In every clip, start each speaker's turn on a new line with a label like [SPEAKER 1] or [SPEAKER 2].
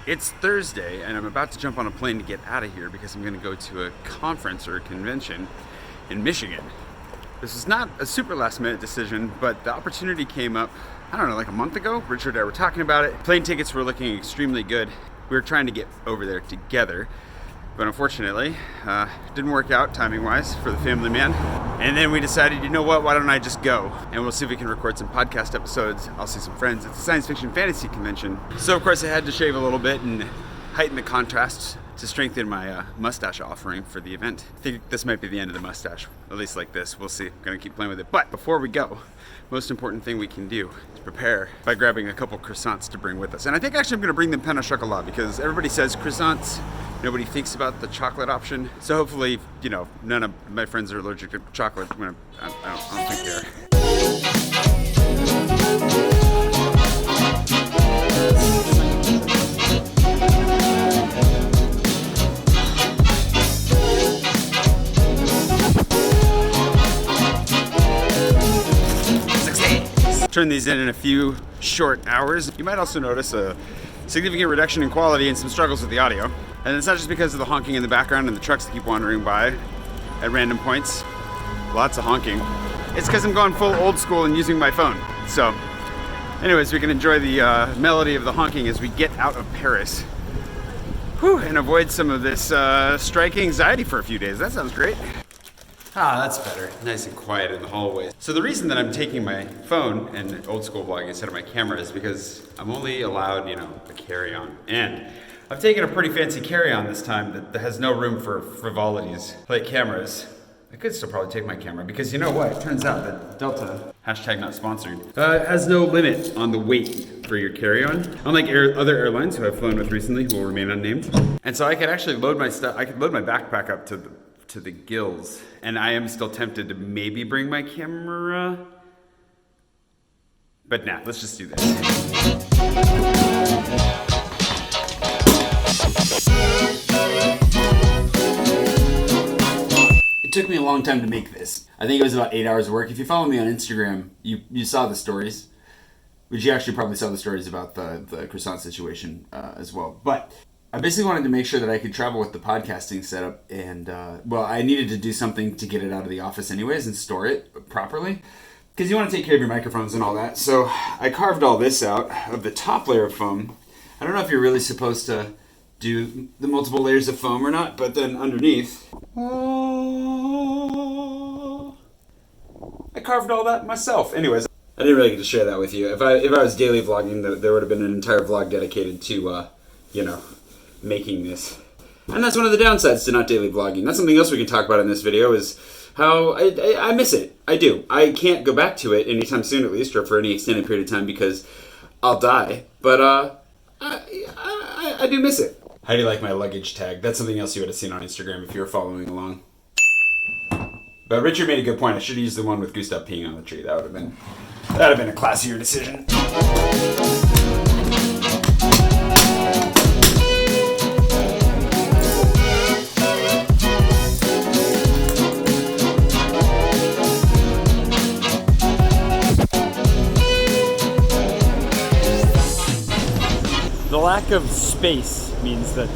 [SPEAKER 1] It's Thursday, and I'm about to jump on a plane to get out of here because I'm going to go to a conference or a convention in Michigan. This is not a super last-minute decision, but the opportunity came up, I don't know, like a month ago. Richard and I were talking about it. Plane tickets were looking extremely good. We were trying to get over there together, but unfortunately, didn't work out timing-wise for the family man. And then we decided, you know what, why don't I just go? And we'll see if we can record some podcast episodes. I'll see some friends. It's a science fiction fantasy convention. So of course I had to shave a little bit and heighten the contrast to strengthen my mustache offering for the event. I think this might be the end of the mustache, at least like this. We'll see. I'm gonna keep playing with it. But before we go, most important thing we can do is prepare by grabbing a couple croissants to bring with us. And I think actually I'm gonna bring them pain au chocolat because everybody says croissants, nobody thinks about the chocolate option. So hopefully, you know, none of my friends are allergic to chocolate. I don't think they are. Turn these in a few short hours. You might also notice a significant reduction in quality and some struggles with the audio. And it's not just because of the honking in the background and the trucks that keep wandering by at random points. Lots of honking. It's because I'm going full old school and using my phone. So anyways, we can enjoy the melody of the honking as we get out of Paris. Whew, and avoid some of this strike anxiety for a few days. That sounds great. Ah, that's better. Nice and quiet in the hallway. So the reason that I'm taking my phone and old school vlogging instead of my camera is because I'm only allowed, you know, a carry-on. And I've taken a pretty fancy carry-on this time that has no room for frivolities like cameras. I could still probably take my camera because you know what? It turns out that Delta, hashtag not sponsored, has no limit on the weight for your carry-on. Unlike other airlines who I've flown with recently who will remain unnamed. And so I could actually load my stuff, I could load my backpack up to the gills. And I am still tempted to maybe bring my camera. But nah, let's just do this. It took me a long time to make this. I think it was about 8 hours of work. If you follow me on Instagram, you saw the stories. Which you actually probably saw the stories about the croissant situation as well. But I basically wanted to make sure that I could travel with the podcasting setup, and well, I needed to do something to get it out of the office anyways and store it properly, because you want to take care of your microphones and all that. So I carved all this out of the top layer of foam. I don't know if you're really supposed to do the multiple layers of foam or not, but then underneath, I carved all that myself. Anyways, I didn't really get to share that with you. If I was daily vlogging, there would have been an entire vlog dedicated to, you know, making this. And that's one of the downsides to not daily vlogging. That's something else we can talk about in this video is how I miss it. I do. I can't go back to it anytime soon at least, or for any extended period of time because I'll die. But I do miss it. How do you like my luggage tag? That's something else you would have seen on Instagram if you were following along. But Richard made a good point. I should have used the one with Gustav peeing on the tree. That would have been a classier decision. The lack of space means that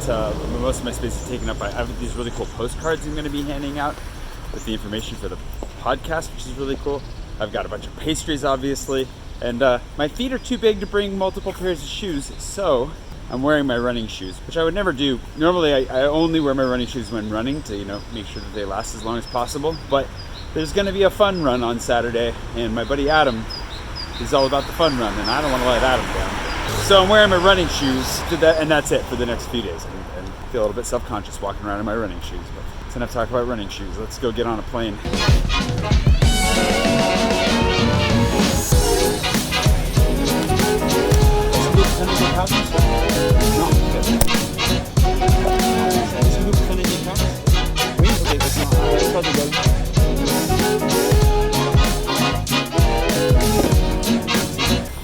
[SPEAKER 1] most of my space is taken up by, I have these really cool postcards I'm going to be handing out with the information for the podcast, which is really cool. I've got a bunch of pastries, obviously, and my feet are too big to bring multiple pairs of shoes, so I'm wearing my running shoes, which I would never do. Normally, I only wear my running shoes when running to, you know, make sure that they last as long as possible, but there's going to be a fun run on Saturday, and my buddy Adam is all about the fun run, and I don't want to let Adam down. So I'm wearing my running shoes, and that's it for the next few days. And feel a little bit self-conscious walking around in my running shoes, but it's enough talk about running shoes. Let's go get on a plane.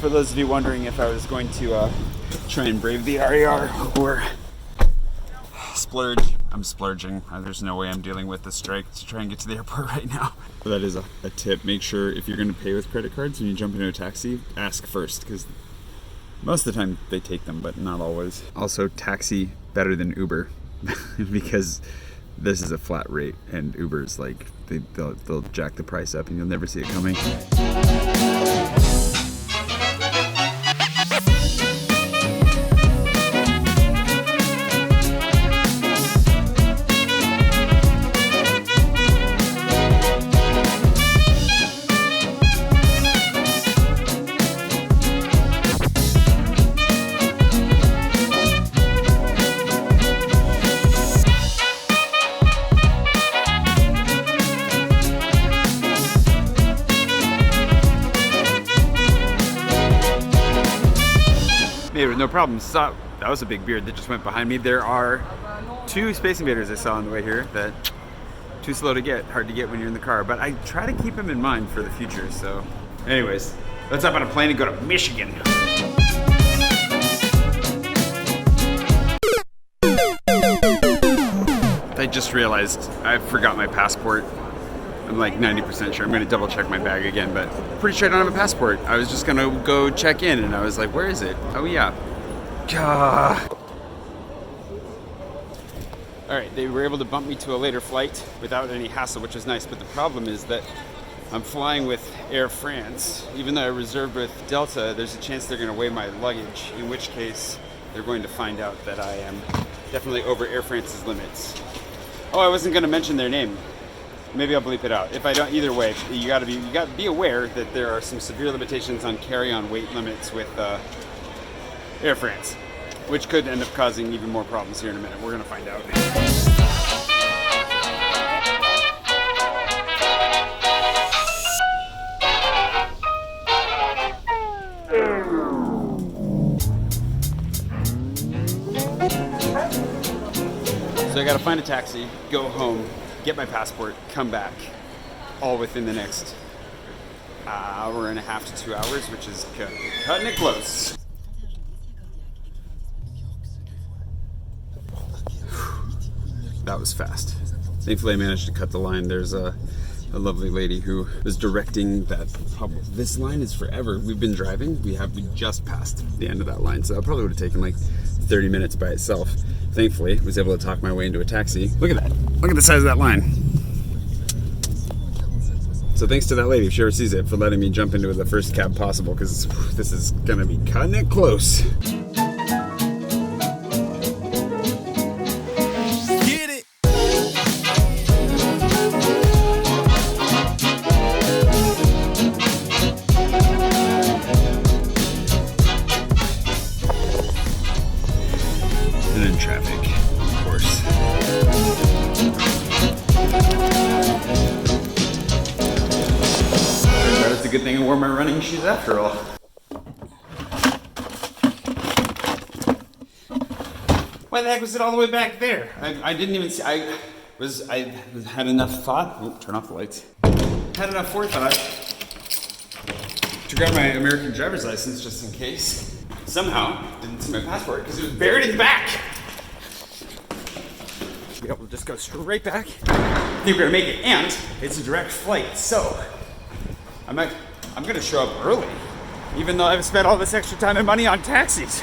[SPEAKER 1] For those of you wondering if I was going to try and brave the RER or splurge, I'm splurging. There's no way I'm dealing with the strike to try and get to the airport right now. That is a tip. Make sure if you're going to pay with credit cards when you jump into a taxi, ask first, because Most of the time they take them, but not always. Also, taxi better than Uber because this is a flat rate, and Uber's like they'll jack the price up, and you'll never see it coming. No problem. Stop. That was a big beard that just went behind me. There are 2 Space Invaders I saw on the way here that too slow to get, hard to get when you're in the car, but I try to keep them in mind for the future. So anyways, let's hop on a plane and go to Michigan. I just realized I forgot my passport. I'm like 90% sure. I'm gonna double check my bag again, but pretty sure I don't have a passport. I was just gonna go check in and I was like, where is it? Oh yeah. All right, they were able to bump me to a later flight without any hassle, which is nice, but the problem is that I'm flying with Air France. Even though I reserved with Delta, there's a chance they're gonna weigh my luggage, in which case they're going to find out that I am definitely over Air France's limits. Oh, I wasn't gonna mention their name. Maybe I'll bleep it out. If I don't, either way, you gotta be aware that there are some severe limitations on carry-on weight limits with Air France, which could end up causing even more problems here in a minute. We're gonna find out. So I gotta find a taxi, go home, get my passport, come back, all within the next hour and a half to 2 hours, which is cutting it close. That was fast. Thankfully I managed to cut the line. There's a lovely lady who was directing that this line is forever. We've been driving, we just passed the end of that line, so that probably would have taken like 30 minutes by itself. Thankfully, I was able to talk my way into a taxi. Look at that. Look at the size of that line. So thanks to that lady, if she ever sees it, for letting me jump into the first cab possible, because this is gonna be cutting it close. Good thing I wore my running shoes after all. Why the heck was it all the way back there? I didn't even see. I had enough thought. Oh, turn off the lights. Had enough forethought to grab my American driver's license just in case. Somehow didn't see my passport because it was buried in the back. Be able to just go straight back. I think we're gonna make it, and it's a direct flight, so. I'm gonna show up early, even though I've spent all this extra time and money on taxis.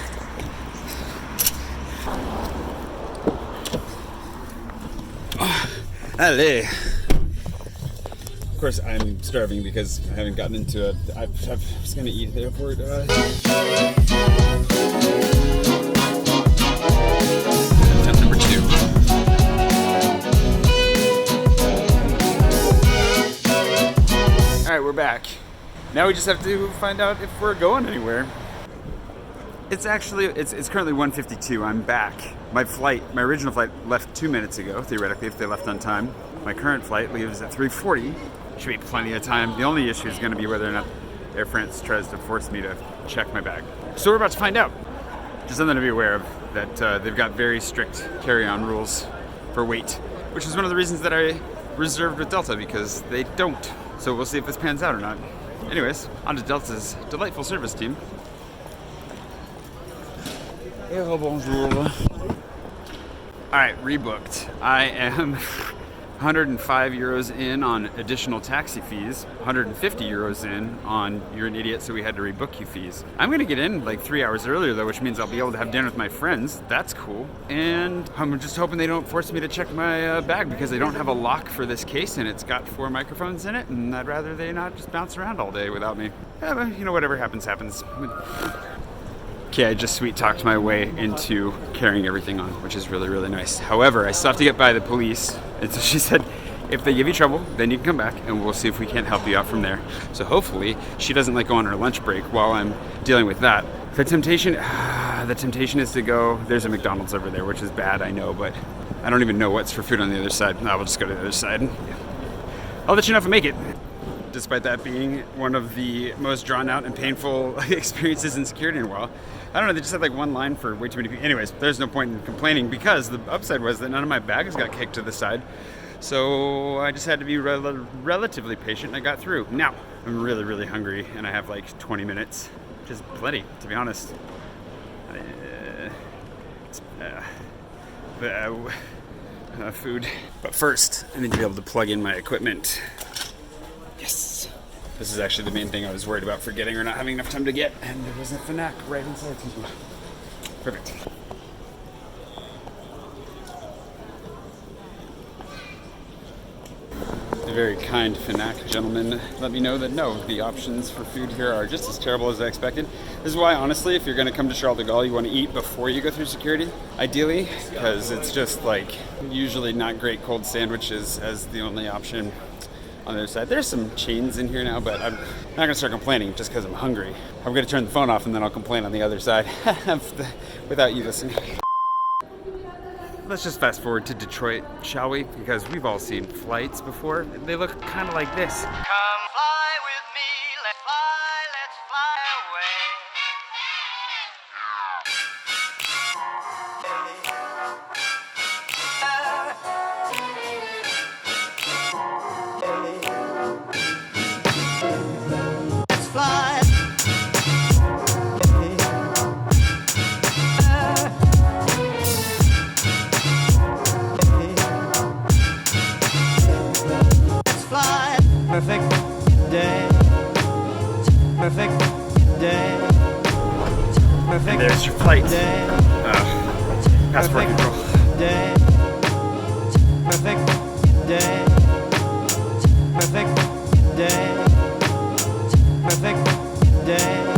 [SPEAKER 1] Allez. Of course, I'm starving because I haven't gotten into it. I was gonna eat at the airport. Attempt number 2. All right, we're back. Now we just have to find out if we're going anywhere. It's currently 1:52. I'm back. My original flight left 2 minutes ago, theoretically, if they left on time. My current flight leaves at 3:40. Should be plenty of time. The only issue is going to be whether or not Air France tries to force me to check my bag. So we're about to find out. Just something to be aware of, that they've got very strict carry-on rules for weight, which is one of the reasons that I reserved with Delta, because they don't. So we'll see if this pans out or not. Anyways, on to Delta's delightful service team. Bonjour. All right, rebooked. I am 105 euros in on additional taxi fees, 150 euros in on you're an idiot, so we had to rebook you fees. I'm gonna get in like 3 hours earlier though, which means I'll be able to have dinner with my friends. That's cool. And I'm just hoping they don't force me to check my bag because they don't have a lock for this case and it's got 4 microphones in it, and I'd rather they not just bounce around all day without me. Yeah, but you know, whatever happens, happens. Okay, I just sweet talked my way into carrying everything on, which is really, really nice. However, I still have to get by the police. And so she said, if they give you trouble, then you can come back and we'll see if we can't help you out from there. So hopefully she doesn't like go on her lunch break while I'm dealing with that. The temptation is to go, there's a McDonald's over there, which is bad, I know, but I don't even know what's for food on the other side. No, we'll just go to the other side. I'll let you know if I make it. Despite that being one of the most drawn out and painful experiences in security in a while. I don't know, they just had like one line for way too many people. Anyways, there's no point in complaining because the upside was that none of my bags got kicked to the side. So I just had to be relatively patient and I got through. Now, I'm really, really hungry and I have like 20 minutes, which is plenty, to be honest. Food. But first, I need to be able to plug in my equipment. Yes. This is actually the main thing I was worried about forgetting or not having enough time to get, and there was a FNAC right inside. Perfect. The very kind FNAC gentleman let me know that no, the options for food here are just as terrible as I expected. This is why, honestly, if you're going to come to Charles de Gaulle, you want to eat before you go through security, ideally, because it's just like usually not great cold sandwiches as the only option. On the other side, there's some chains in here now, but I'm not gonna start complaining just because I'm hungry. I'm gonna turn the phone off and then I'll complain on the other side without you listening. Let's just fast forward to Detroit, shall we? Because we've all seen flights before. They look kind of like this.
[SPEAKER 2] Come fly with me, let's fly away. Perfect day. Perfect day. Perfect.
[SPEAKER 1] And there's your flight. Passport control.
[SPEAKER 2] Day. Perfect day. Perfect day. Perfect day.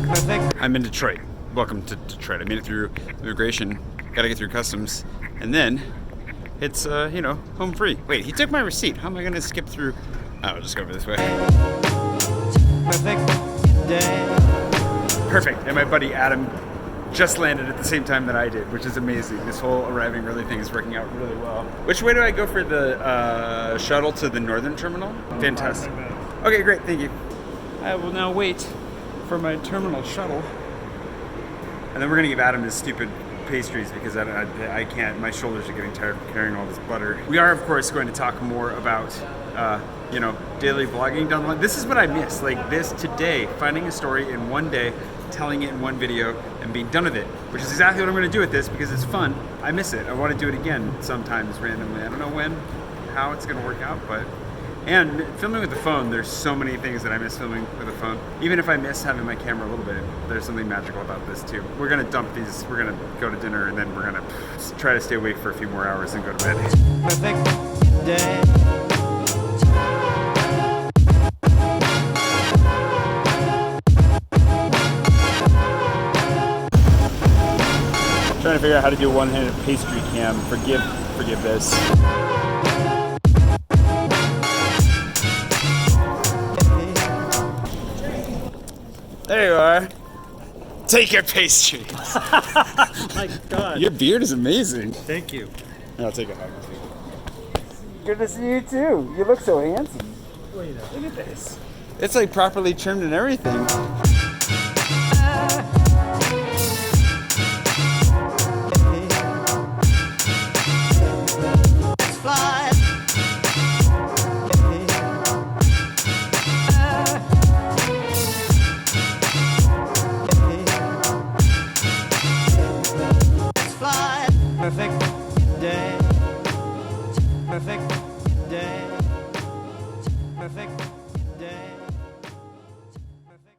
[SPEAKER 2] Perfect.
[SPEAKER 1] I'm in Detroit. Welcome to Detroit. I made it through immigration. Gotta get through customs. And then it's, home free. Wait, he took my receipt. How am I gonna skip through? Oh, I'll just go over this way.
[SPEAKER 2] Perfect day.
[SPEAKER 1] Perfect. And my buddy Adam just landed at the same time that I did, which is amazing. This whole arriving early thing is working out really well. Which way do I go for the shuttle to the northern terminal? Fantastic. Okay, great. Thank you. I will now wait for my terminal shuttle. And then we're gonna give Adam his stupid pastries because I can't, my shoulders are getting tired of carrying all this butter. We are, of course, going to talk more about, daily vlogging down the line. This is what I miss, like this today, finding a story in one day, telling it in one video, and being done with it, which is exactly what I'm going to do with this because it's fun. I miss it. I want to do it again sometimes randomly. I don't know when, how it's going to work out, but... And filming with the phone, there's so many things that I miss filming with a phone. Even if I miss having my camera a little bit, there's something magical about this too. We're gonna dump these, we're gonna go to dinner, and then we're gonna try to stay awake for a few more hours and go to bed.
[SPEAKER 2] Perfect day.
[SPEAKER 1] Trying to figure out how to do a one-handed pastry cam. Forgive this. There you are. Take your pastries.
[SPEAKER 3] My God.
[SPEAKER 1] Your beard is amazing.
[SPEAKER 3] Thank you.
[SPEAKER 1] I'll take a hug. Good to see you too. You look so handsome.
[SPEAKER 3] Wait,
[SPEAKER 1] Look at this. It's like properly trimmed and everything.
[SPEAKER 2] day. Perfect.